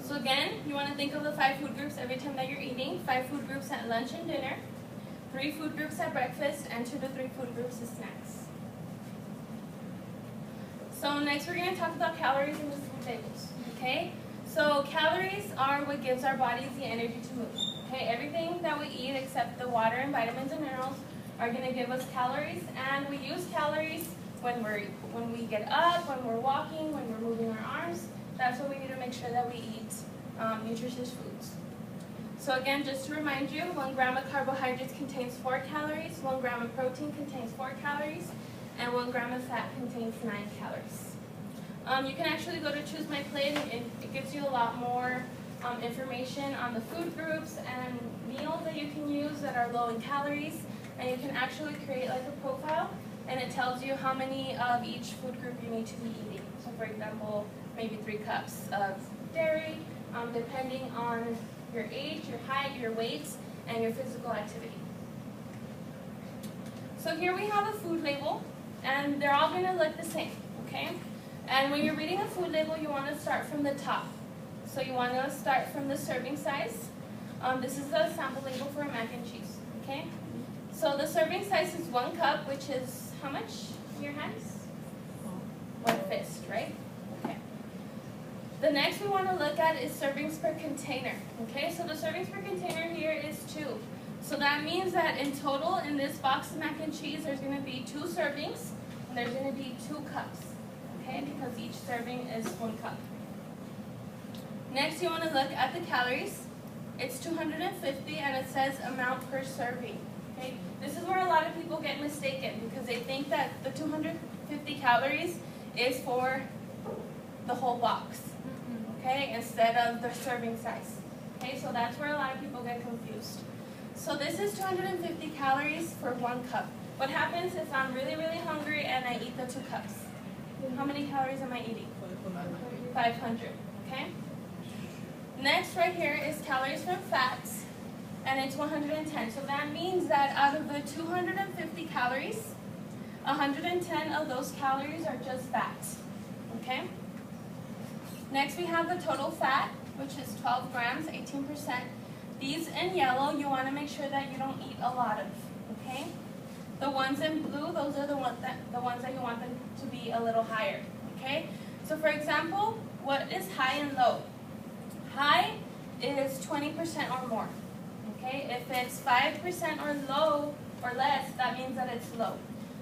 So again, you want to think of the 5 food groups every time that you're eating. 5 food groups at lunch and dinner, 3 food groups at breakfast, and 2 to 3 food groups as snacks. So next we're going to talk about calories in the food labels. Okay? So calories are what gives our bodies the energy to move. Okay? Everything that we eat except the water and vitamins and minerals are going to give us calories, and we use calories when we get up, when we're walking, when we're moving our arms. That's why we need to make sure that we eat nutritious foods. So again, just to remind you, 1 gram of carbohydrates contains 4 calories, 1 gram of protein contains 4 calories, and 1 gram of fat contains 9 calories. You can actually go to Choose My Plate, and it gives you a lot more information on the food groups and meals that you can use that are low in calories, and you can actually create like a profile, and it tells you how many of each food group you need to be eating. So for example, maybe 3 cups of dairy, depending on your age, your height, your weight, and your physical activity. So here we have a food label, and they're all going to look the same, okay? And when you're reading a food label, you want to start from the top. So you want to start from the serving size. This is a sample label for a mac and cheese, okay? So the serving size is 1 cup, which is how much in your hands? 1 fist, right? Okay. The next we want to look at is servings per container, okay? So the servings per container here is 2. So that means that in total, in this box of mac and cheese, there's going to be 2 servings, and there's going to be 2 cups, okay? Because each serving is 1 cup. Next, you want to look at the calories. It's 250, and it says amount per serving, okay? This is where a lot of people get mistaken, because they think that the 250 calories is for the whole box, okay, instead of the serving size. Okay, so that's where a lot of people get confused. So this is 250 calories for 1 cup. What happens if I'm really, really hungry and I eat the 2 cups? How many calories am I eating? 500, okay? Next right here is calories from fats, and it's 110. So that means that out of the 250 calories, 110 of those calories are just fat, okay? Next we have the total fat, which is 12 grams, 18%. These in yellow, you want to make sure that you don't eat a lot of, okay? The ones in blue, those are the ones that you want them to be a little higher, okay? So for example, what is high and low? High is 20% or more, okay? If it's 5% or low or less, that means that it's low.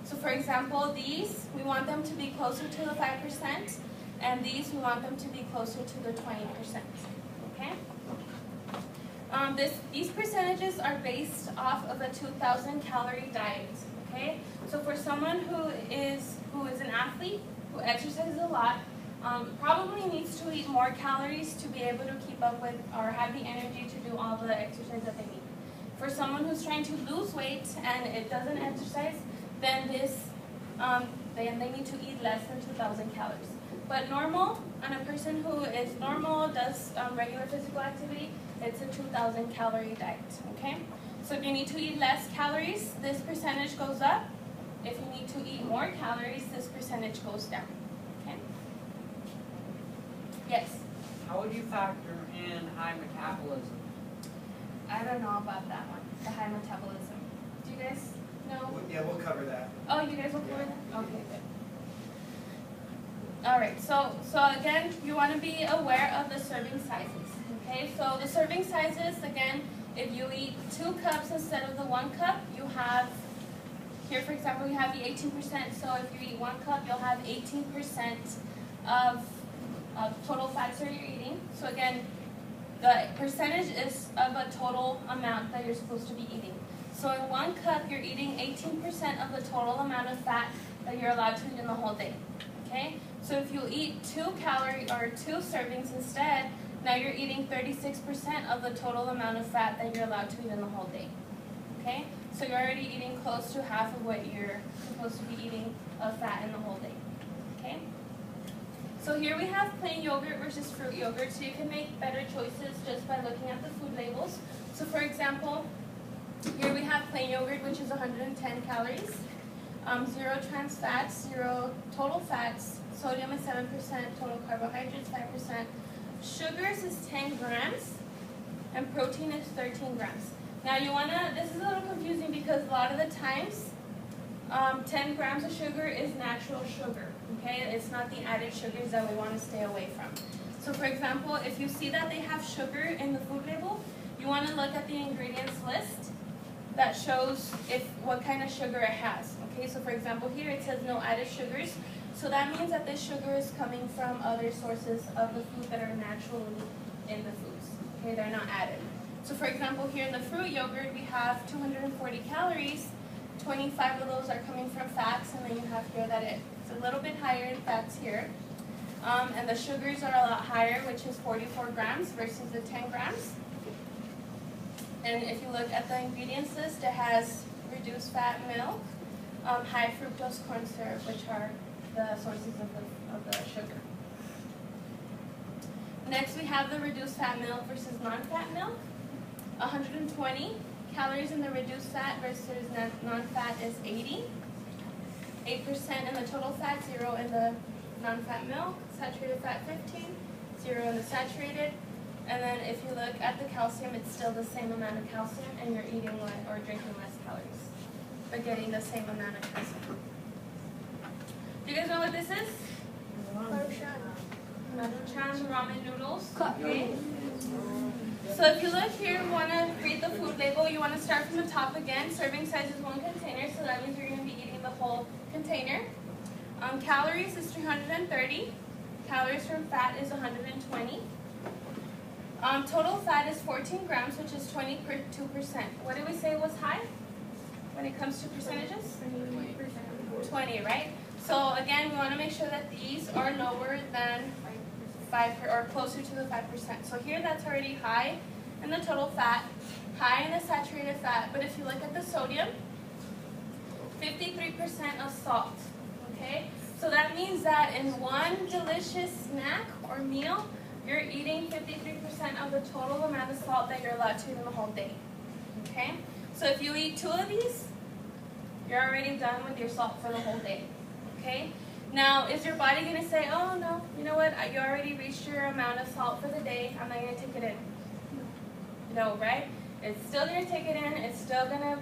So for example, these, we want them to be closer to the 5%, and these, we want them to be closer to the 20%, okay? These percentages are based off of a 2,000 calorie diet, okay? So for someone who is an athlete, who exercises a lot, probably needs to eat more calories to be able to keep up with or have the energy to do all the exercise that they need. For someone who's trying to lose weight and it doesn't exercise, then they need to eat less than 2,000 calories. But normal, on a person who is normal, does regular physical activity, it's a 2,000 calorie diet, okay? So if you need to eat less calories, this percentage goes up. If you need to eat more calories, this percentage goes down, okay? Yes? How would you factor in high metabolism? I don't know about that one, the high metabolism. Do you guys know? Yeah, we'll cover that. Oh, you guys will cover that? Okay, good. All right, so again, you want to be aware of the serving sizes, okay? So the serving sizes, again, if you eat 2 cups instead of the 1 cup, you have, here for example, you have the 18%, so if you eat 1 cup, you'll have 18% of total fats that you're eating. So again, the percentage is of a total amount that you're supposed to be eating. So in 1 cup, you're eating 18% of the total amount of fat that you're allowed to eat in the whole day, okay? So if you eat 2 servings instead, now you're eating 36% of the total amount of fat that you're allowed to eat in the whole day, okay? So you're already eating close to half of what you're supposed to be eating of fat in the whole day, okay? So here we have plain yogurt versus fruit yogurt, so you can make better choices just by looking at the food labels. So for example, here we have plain yogurt, which is 110 calories, 0 trans fats, 0 total fats, sodium is 7%, total carbohydrates 5%, sugars is 10 grams, and protein is 13 grams. Now this is a little confusing because a lot of the times, 10 grams of sugar is natural sugar, okay? It's not the added sugars that we want to stay away from. So for example, if you see that they have sugar in the food label, you want to look at the ingredients list that shows what kind of sugar it has. Okay, so for example here it says no added sugars. So that means that this sugar is coming from other sources of the food that are naturally in the foods. Okay, they're not added. So for example here in the fruit yogurt we have 240 calories. 25 of those are coming from fats, and then you have here that it's a little bit higher in fats here. And the sugars are a lot higher, which is 44 grams versus the 10 grams. And if you look at the ingredients list, it has reduced fat milk, high fructose corn syrup, which are the sources of the sugar. Next we have the reduced fat milk versus non-fat milk. 120 calories in the reduced fat versus non-fat is 80. 8% in the total fat, 0 in the non-fat milk. Saturated fat 15, 0 in the saturated. And then if you look at the calcium, it's still the same amount of calcium, and you're eating or drinking less calories, but getting the same amount of calcium. Do you guys know what this is? Maruchan ramen noodles. Okay. So if you look here, you want to read the food label. You want to start from the top again. Serving size is 1 container, so that means you're going to be eating the whole container. Calories is 330. Calories from fat is 120. Total fat is 14 grams, which is 22%. What did we say was high when it comes to percentages? 20, right? So again, we want to make sure that these are lower than 5 or closer to the 5%. So here that's already high in the total fat, high in the saturated fat. But if you look at the sodium, 53% of salt. Okay? So that means that in one delicious snack or meal, you're eating 53% of the total amount of salt that you're allowed to eat in the whole day. Okay? So if you eat 2 of these, you're already done with your salt for the whole day. Okay? Now, is your body going to say, oh no, you know what, you already reached your amount of salt for the day, I'm not going to take it in? No, right? It's still going to take it in, it's still going to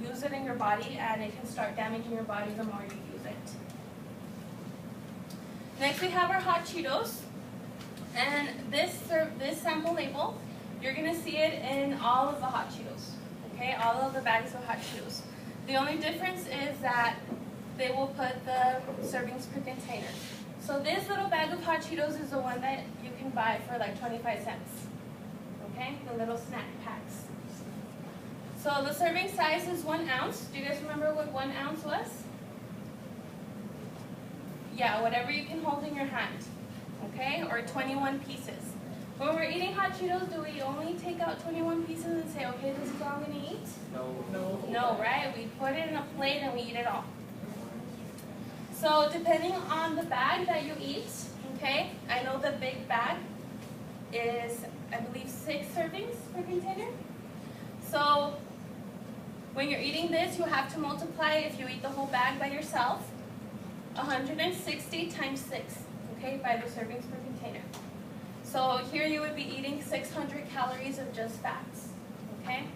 use it in your body, and it can start damaging your body the more you use it. Next we have our hot Cheetos. And this sample label, you're going to see it in all of the hot Cheetos, okay? All of the bags of hot Cheetos. The only difference is that they will put the servings per container. So this little bag of hot Cheetos is the one that you can buy for like 25 cents, okay? The little snack packs. So the serving size is 1 ounce. Do you guys remember what 1 ounce was? Yeah, whatever you can hold in your hand. Okay, or 21 pieces. When we're eating hot Cheetos, do we only take out 21 pieces and say, okay, this is all I'm going to eat? No. No, right? We put it in a plate and we eat it all. So depending on the bag that you eat, okay, I know the big bag is, I believe, 6 servings per container. So when you're eating this, you have to multiply, if you eat the whole bag by yourself, 160 times 6. Okay, by the servings per container. So here you would be eating 600 calories of just fats. Okay,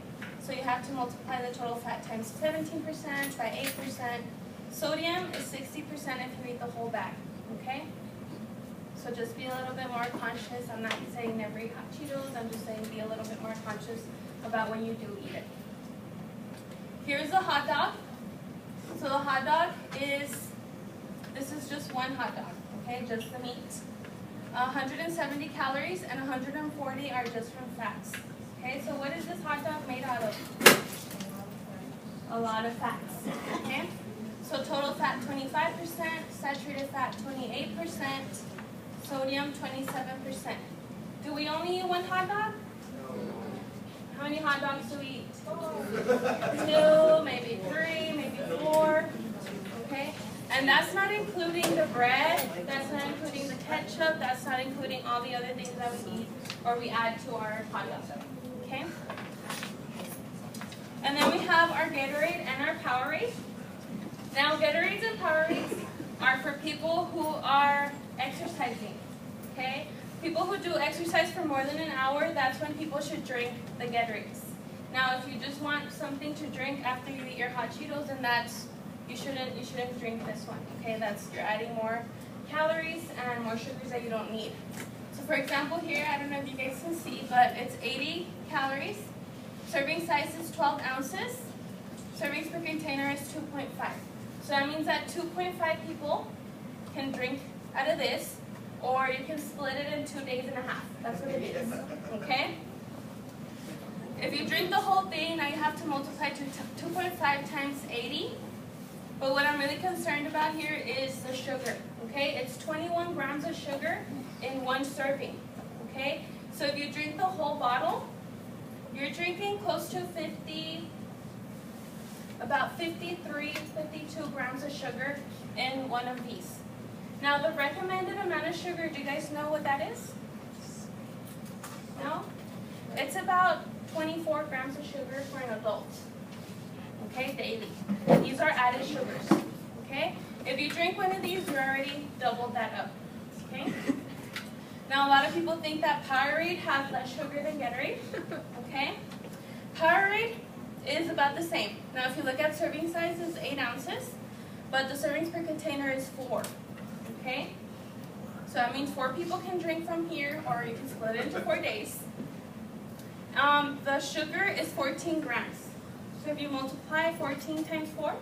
so you have to multiply the total fat times 17% by 8%. Sodium is 60% if you eat the whole bag. Okay, so just be a little bit more conscious. I'm not saying never eat hot Cheetos. I'm just saying be a little bit more conscious about when you do eat it. Here's the hot dog. So the hot dog this is just one hot dog. Okay, just the meat. 170 calories and 140 are just from fats. Okay, so what is this hot dog made out of? A lot of fats. Okay, so total fat 25%, saturated fat 28%, sodium 27%. Do we only eat one hot dog? How many hot dogs do we eat? 2, maybe 3, maybe 4. Okay. And that's not including the bread, that's not including the ketchup, that's not including all the other things that we eat or we add to our hot dog. Okay? And then we have our Gatorade and our Powerade. Now Gatorades and Powerades are for people who are exercising. Okay? People who do exercise for more than an hour, that's when people should drink the Gatorades. Now, if you just want something to drink after you eat your hot Cheetos, then that's you shouldn't drink this one. Okay, you're adding more calories and more sugars that you don't need. So, for example, here I don't know if you guys can see, but it's 80 calories. Serving size is 12 ounces. Servings per container is 2.5. So that means that 2.5 people can drink out of this, or you can split it in 2 days and a half. That's what it is. Okay? If you drink the whole thing, now you have to multiply to 2.5 times 80. But what I'm really concerned about here is the sugar. Okay? It's 21 grams of sugar in one serving. Okay? So if you drink the whole bottle, you're drinking close to about 53, 52 grams of sugar in one of these. Now the recommended amount of sugar, do you guys know what that is? No? It's about 24 grams of sugar for an adult. Okay, daily. These are added sugars. Okay? If you drink one of these, you already doubled that up. Okay? Now a lot of people think that Powerade has less sugar than Gatorade. Okay? Powerade is about the same. Now if you look at serving size, it's 8 ounces, but the servings per container is 4. Okay? So that means 4 people can drink from here, or you can split it into 4 days. The sugar is 14 grams. So if you multiply 14 times 4,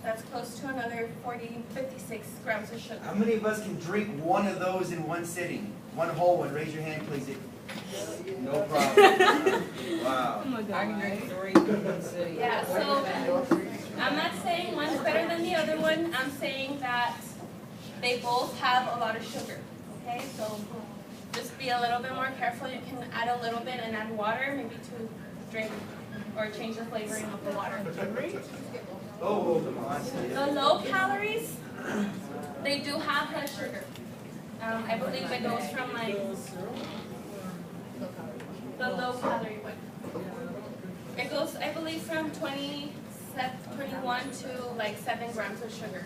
that's close to another 56 grams of sugar. How many of us can drink one of those in one sitting? One whole one. Raise your hand, please. No problem. Wow. I can drink 3 in one city. Yeah, so I'm not saying one's better than the other one. I'm saying that they both have a lot of sugar. Okay, so just be a little bit more careful. You can add a little bit and add water, maybe to drink or change the flavoring of the water. Oh, come on. The low calories, they do have less sugar. I believe it goes from like the low calorie one. It goes, I believe, from 21 to like 7 grams of sugar.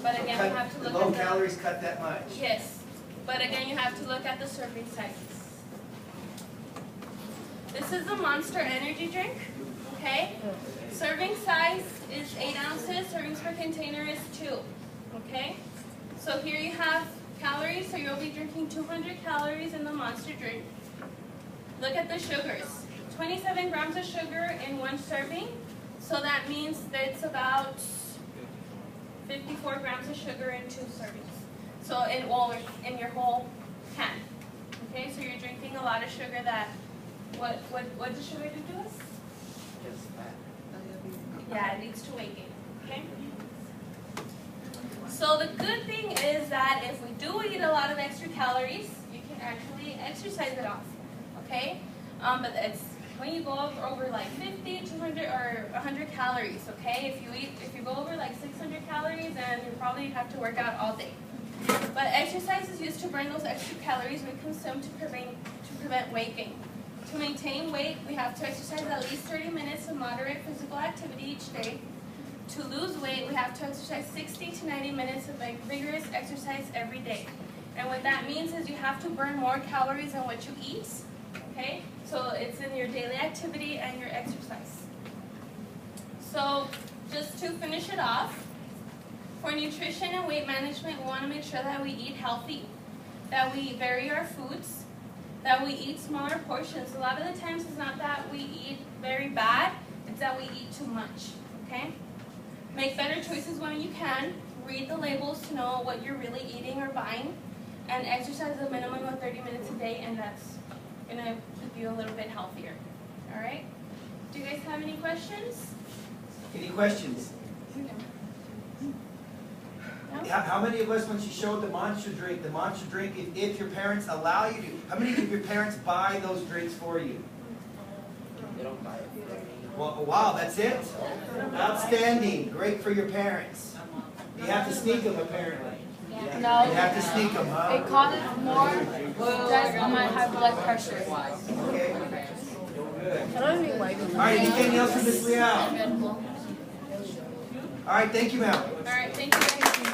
But again, you have to look low at the calories cut that much. Yes, but again, you have to look at the serving sizes. This is the Monster Energy drink. Okay, serving size is 8 ounces. Servings per container is 2. Okay, so here you have calories. So you'll be drinking 200 calories in the Monster drink. Look at the sugars. 27 grams of sugar in one serving. So that means that it's about 54 grams of sugar in 2 servings. So in your whole can. Okay, so you're drinking a lot of sugar that, what does sugar do to us? Yeah, it leads to weight gain. Okay? So the good thing is that if we do eat a lot of extra calories, you can actually exercise it off. Okay? But it's when you go over like 50, 200, or 100 calories, okay? If you go over like 600 calories, then you probably have to work out all day. But exercise is used to burn those extra calories we consume to prevent weight gain. To maintain weight, we have to exercise at least 30 minutes of moderate physical activity each day. To lose weight, we have to exercise 60 to 90 minutes of vigorous exercise every day. And what that means is you have to burn more calories than what you eat. Okay? So it's in your daily activity and your exercise. So just to finish it off, for nutrition and weight management, we want to make sure that we eat healthy, that we vary our foods, that we eat smaller portions. A lot of the times it's not that we eat very bad, it's that we eat too much. Okay? Make better choices when you can. Read the labels to know what you're really eating or buying. And exercise a minimum of 30 minutes a day, and that's going to keep you a little bit healthier. All right? Do you guys have any questions? Any questions? No? How many of us, when she showed the Monster drink, if your parents allow you to, how many of your parents buy those drinks for you? They don't buy it. Well, wow, that's it? Outstanding. Great for your parents. You have to sneak them, apparently. No, You have to sneak them, huh? it causes more stress on my high blood pressure. Okay. Good. I don't even like All right, anything else for Miss Leal? All right, thank you, ma'am. All right, thank you guys.